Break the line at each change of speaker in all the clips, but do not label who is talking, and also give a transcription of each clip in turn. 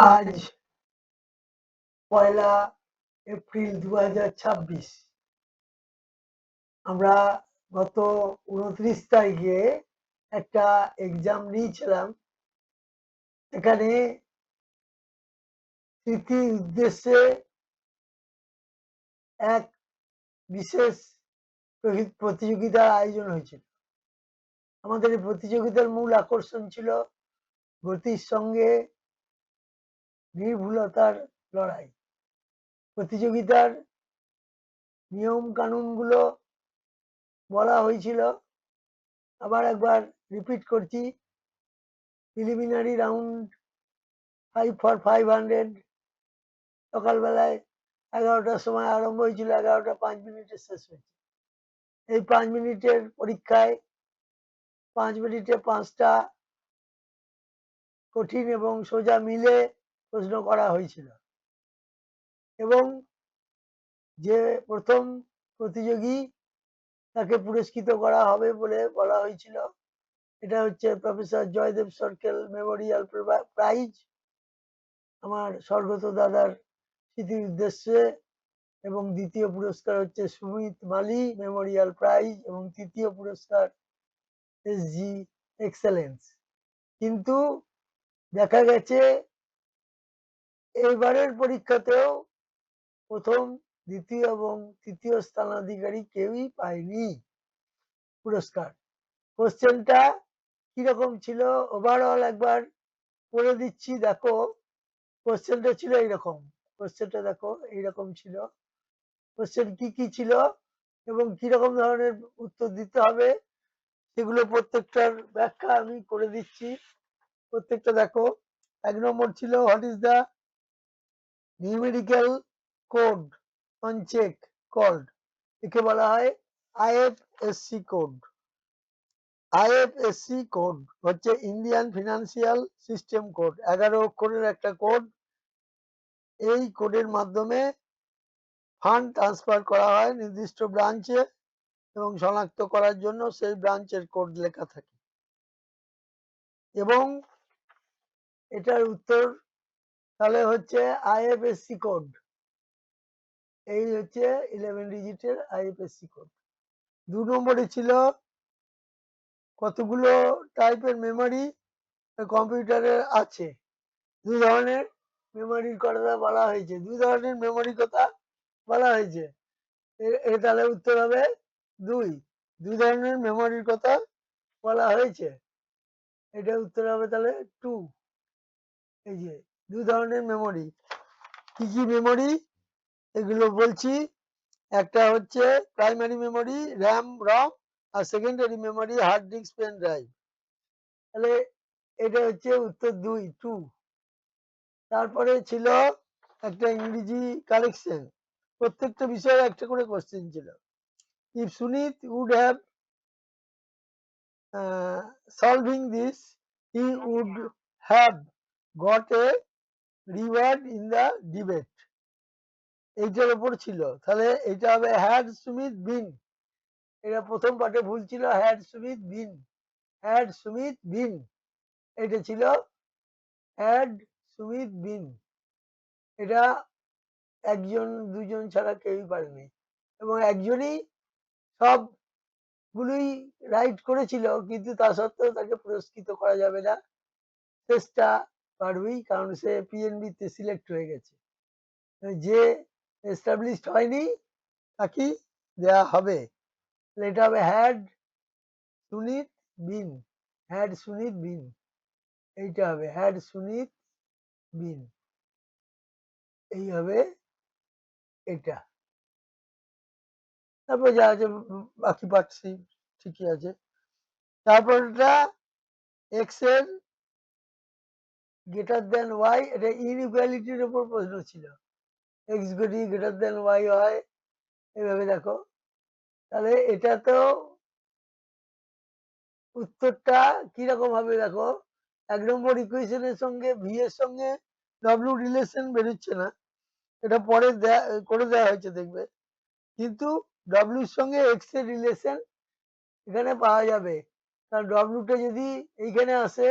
আজ পয়লা এপ্রিল 2026। আমরা গত 29 তারিখে একটা এক্সাম নিয়েছিলাম। এখানে স্মৃতির উদ্দেশ্যে এক বিশেষ প্রতিযোগিতার আয়োজন হয়েছিল। আমাদের এই প্রতিযোগিতার মূল আকর্ষণ ছিল গতির সঙ্গে নির্ভুলতার লড়াই। প্রতিযোগিতার নিয়ম কানুনগুলো বলা হয়েছিল, আবার একবার রিপিট করছি। প্রিলিমিনারি রাউন্ড 5 for 500 সকালবেলায় 11টার সময় আরম্ভ হয়েছিল, 11টা 5 মিনিটে শেষ হয়েছে। এই 5 মিনিটের পরীক্ষায় 5 মিনিটে 5টা কঠিন এবং সোজা মিলে প্রশ্ন করা হয়েছিল এবং যে প্রথম প্রতিযোগী তাকে পুরস্কৃত করা হবে বলে বলা হয়েছিল। এটা হচ্ছে প্রফেসর জয়দেব সরকেল মেমোরিয়াল প্রাইজ, আমার স্বর্গত দাদার স্মৃতির উদ্দেশ্যে। এবং দ্বিতীয় পুরস্কার হচ্ছে সুমিত মালি মেমোরিয়াল প্রাইজ এবং তৃতীয় পুরস্কার এসজি এক্সেলেন্স। কিন্তু দেখা গেছে এইবারের পরীক্ষাতেও প্রথম, দ্বিতীয় এবং তৃতীয় স্থানাধিকারী কেউই পায়নি পুরস্কার। কোশ্চেনটা কিরকম ছিল ওভারঅল একবার পড়ে দিচ্ছি, দেখো। কোশ্চেনটা ছিল এইরকম, কোশ্চেনটা দেখো এইরকম ছিল। কোশ্চেন কি কি ছিল এবং কিরকম ধরনের উত্তর দিতে হবে সেগুলো প্রত্যেকটার ব্যাখ্যা আমি করে দিচ্ছি। প্রত্যেকটা দেখো। 1 নম্বর ছিল, what is the numerical code on cheque called? একে বলা হয় আইএফএসসি কোড। আইএফএসসি কোড হচ্ছে ইন্ডিয়ান ফিনান্সিয়াল সিস্টেম কোড। 11 অক্ষরের একটা কোড। এই কোডের মাধ্যমে ফান্ড ট্রান্সফার করা হয় নির্দিষ্ট ব্রাঞ্চে এবং শনাক্ত করার জন্য সেই ব্রাঞ্চের কোড লেখা থাকে। এবং এটার উত্তর তাহলে হচ্ছে আইএফএসসি কোড। এই হচ্ছে 11 ডিজিটের আইএফএসসি কোড। 2 নম্বরে ছিল, কতগুলো টাইপের মেমোরি কম্পিউটারের আছে? 2 ধরনের মেমোরির কথা বলা হয়েছে। 2 ধরনের মেমোরি কথা বলা হয়েছে। তাহলে উত্তর হবে 2। 2 ধরনের মেমোরির কথা বলা হয়েছে, এটা উত্তর হবে তাহলে 2। এই যে 2 ধরনের মেমোরি। কি কি মেমোরি এগুলো বলছি। একটা হচ্ছে প্রাইমারি মেমোরি র্যাম রম, আর secondary memory hard disk pen drive. তাহলে এটা হচ্ছে উত্তর 2। তারপরে ছিল একটা ইংরেজি কালেকশন, প্রত্যেকটা বিষয়ে একটা করে কোশ্চেন ছিল। If Sunit would have solving this, he would have got a reward in the debate. এইটার উপর ছিল। তাহলে এটা হবে হ্যাড সুমিত বিন। এটা প্রথম পার্টে ভুল ছিল, had submit been, had submit been. এটা ছিল হ্যাড সুমিত বিন। এটা একজন দুজন ছাড়া কেউই পারেনি এবং একজনই সবগুলোই রাইট করেছিল, কিন্তু তা সত্ত্বেও তাকে পুরস্কৃত করা যাবে না। চেষ্টা পারবেই, কারণ সে পিএনবি তে সিলেক্ট হয়ে গেছে। যে এস্টাবলিশড হয়নি তাকেই দেওয়া হবে। এটা হবে had Sunit bin, had Sunit বিন। এইটা হবে হ্যাড সুনিত বিন, এই হবে এটা। তারপর যা আছে বাকি পাচ্ছি ঠিকই আছে। তারপর এটা এক্স এর গ্রেটার দেন ওয়াই, এটা ইনইকুয়ালিটির উপর প্রশ্ন ছিল। এক্স যদি গ্রেটার দেন ওয়াই হয়, এভাবে দেখো। তাহলে এটা তো উত্তরটা কিরকম হবে দেখো। 1 নম্বর ইকুয়েশনের সঙ্গে ভি এর সঙ্গে ডব্লিউ রিলেশন বেরোচ্ছে না, এটা পরে করে দেওয়া হয়েছে দেখবে। কিন্তু ডব্লিউর সঙ্গে এক্স এর রিলেশন এখানে পাওয়া যাবে। কারণ ডব্লিউটা যদি এইখানে আসে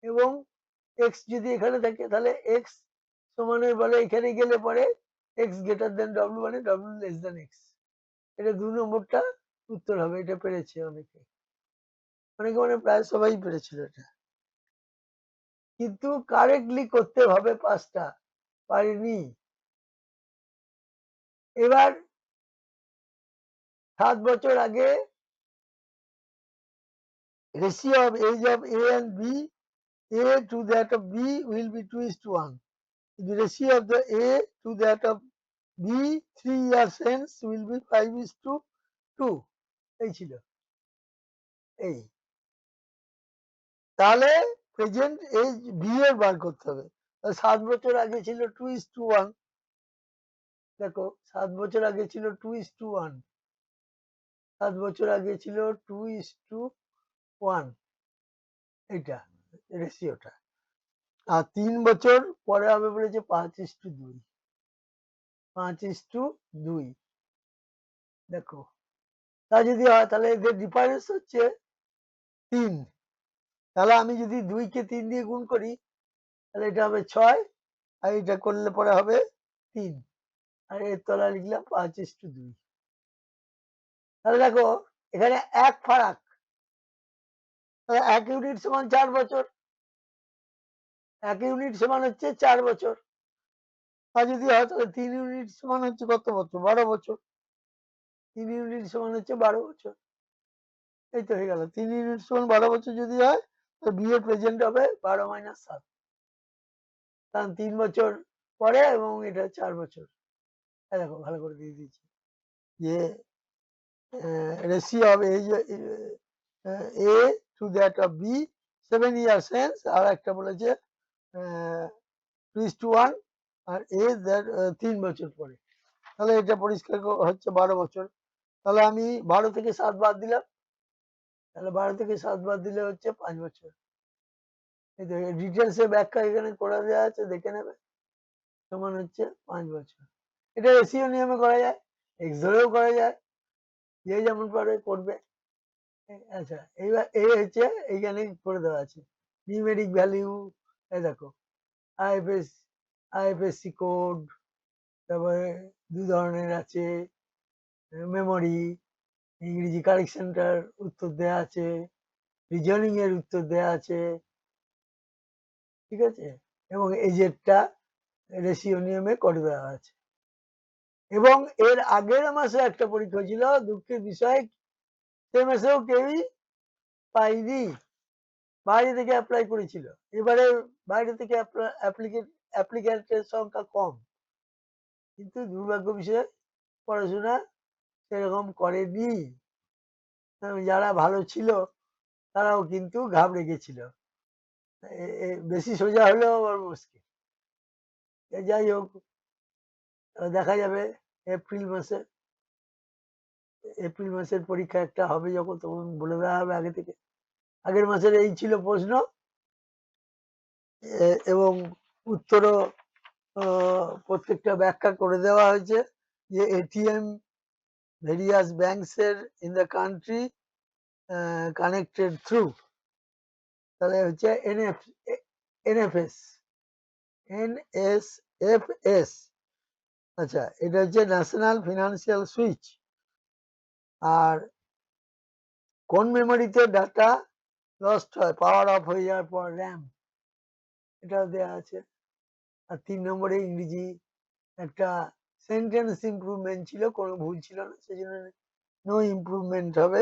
এবং এক্স যদি এখানে থাকে তাহলে এক্স সমানের বলে এখানে গেলে পরে এক্স গ্রেটার দেন ডব্লিউ মানে ডব্লিউ লেস দেন এক্স। এটা 2 নম্বরটা উত্তর হবে। এটা পেরেছে অনেকে, মানে প্রায় সবাই পেরেছিল এটা, কিন্তু কারেক্টলি করতে হবে 5টা, পারিনি। এবার 7 বছর আগে ratio of age of A and B, A to that of B will be 2:1. The ratio of the A to that of B 3 years hence will be 5:2. এই ছিল এই। তাহলে প্রেজেন্ট এজ বি এর বার করতে হবে। 7 বছর আগে ছিল 2:1। দেখো 7 বছর আগে ছিল 2:1। 7 বছর আগে ছিল 2:1, এইটা রেশিওটা। আর 3 বছর পরে হবে বলেছে 5:2। 5:2। দেখো তা যদি হয় তাহলে এদের ডিফারেন্স হচ্ছে 3। তাহলে আমি যদি 2 কে 3 দিয়ে গুণ করি তাহলে এটা হবে 6, আর এটা করলে পরে হবে 3, আর এর তলায় লিখলাম 5:2। তাহলে দেখো এখানে 1 ফারাক, তাহলে 1 ইউনিট সমান 4 বছর। 1 ইউনিট সমান হচ্ছে 4 বছর। আর যদি হয় তাহলে 3 ইউনিট সমান হচ্ছে কত বছর? 12 বছর। 3 ইউনিট সমান হচ্ছে 12 বছর। এই তো হয়ে গেল। 3 ইউনিট সমান 12 বছর যদি হয় তো বি এর প্রেজেন্ট হবে 12 - 7, কারণ 3 বছর পরে এবং এটা 4 বছর। দেখো ভালো করে দিয়ে দিয়েছি যে ratio of age A to that of B 7 years hence, আর একটা বলেছে 2:1, আর এ দ্যাট 3 বছর পরে। তাহলে এটা পরিষ্কার হচ্ছে 12 বছর। তাহলে আমি 12 থেকে 7 বাদ দিলাম, তাহলে 12 থেকে 7 বাদ দিলে হচ্ছে 5 বছর। এই তো ডিটেলসে ব্যাখ্যা এখানে করে দেওয়া আছে, দেখে নেবে। সমান হচ্ছে 5 বছর। এটা রেশিও নিয়মে করা যায়, এক্স ধরেও করা যায়, যে যেমন পারে করবে। আচ্ছা এইবার এই হচ্ছে এইখানে করে দেওয়া আছে নিউমেরিক ভ্যালিউ। এই দেখো আইএফএসসি কোড, তারপরে 2 ধরনের আছে, মেমোরি, ইংরেজি কারেকশনটার উত্তর দেওয়া আছে, রিজনিং এর উত্তর দেওয়া আছে, ঠিক আছে, এবং এজেরটা রেশিও নিয়মে করে দেওয়া আছে। এবং এর আগের মাসে একটা পরীক্ষা ছিল, দুঃখের বিষয় সে মাসেও কেউই পাইনি, বাইরে থেকে অ্যাপ্লাই করেছিল। এবারে বাইরে থেকে অ্যাপ্লিকেন্টের সংখ্যা কম, কিন্তু দুর্ভাগ্য বিষয় পড়াশোনা সেরকম করেনি। যারা ভালো ছিল তারাও কিন্তু ঘাবড়ে গেছিল। বেশি সোজা হলেও আবার মুশকিল। যাই হোক, দেখা যাবে এপ্রিল মাসে। এপ্রিল মাসের পরীক্ষা একটা হবে যখন, তখন বলে দেওয়া হবে আগে থেকে। আগের মাসের এই ছিল প্রশ্ন, এবং উত্তরও প্রত্যেকটা ব্যাখ্যা করে দেওয়া হয়েছে যে এটিএম ভেরিয়াস ব্যাংকস এর in the country connected through, তাহলে হচ্ছে এনএফএস, এনএসএফএস। আচ্ছা, এটা হচ্ছে ন্যাশনাল ফিনান্সিয়াল সুইচ। আর কোন মেমোরিতে ডাটা লস্ট হয় পাওয়ার অফ হয়ে যাওয়ার পর, র্যাম, এটাও দেওয়া আছে। আর 3 নম্বরে ইংরেজি একটা সেন্টেন্স ইমপ্রুভমেন্ট ছিল, কোনো ভুল ছিল না, সেই জন্য নো ইমপ্রুভমেন্ট হবে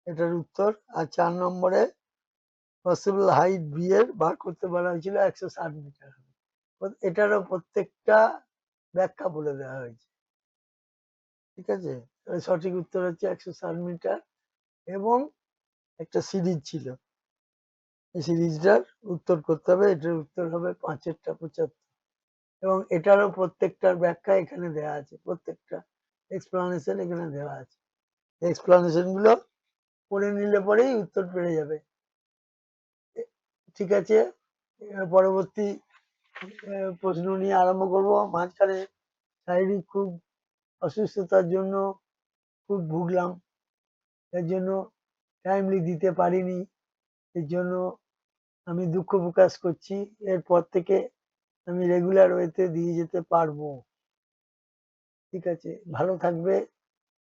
এটার উত্তর। আর 4 নম্বরে পসিবল হাইট বি এর বার করতে বলা হয়েছিল, 160 মিটার। এটারও প্রত্যেকটা ব্যাখ্যা বলে দেওয়া হয়েছে, ঠিক আছে। সঠিক উত্তর হচ্ছে 160 মিটার, এবং একটা সিরিজ ছিল, এই সিরিজটার উত্তর করতে হবে। এটার উত্তর হবে 5-টা 75, এবং এটারও প্রত্যেকটার ব্যাখ্যা এখানে দেওয়া আছে, প্রত্যেকটা এক্সপ্লানেশন এখানে দেওয়া আছে। এক্সপ্লানেশন গুলো পড়ে নিলে পরেই উত্তর পেরে যাবে, ঠিক আছে। পরবর্তী প্রশ্ন নিয়ে আরম্ভ করব। মাঝখানে শারীরিক খুব অসুস্থতার জন্য খুব ভুগলাম, এর জন্য টাইমলি দিতে পারিনি, এর জন্য আমি দুঃখ প্রকাশ করছি। এরপর থেকে আমি রেগুলার ওয়েতে দিয়ে যেতে পারবো। ঠিক আছে, ভালো থাকবে।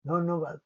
ধন্যবাদ।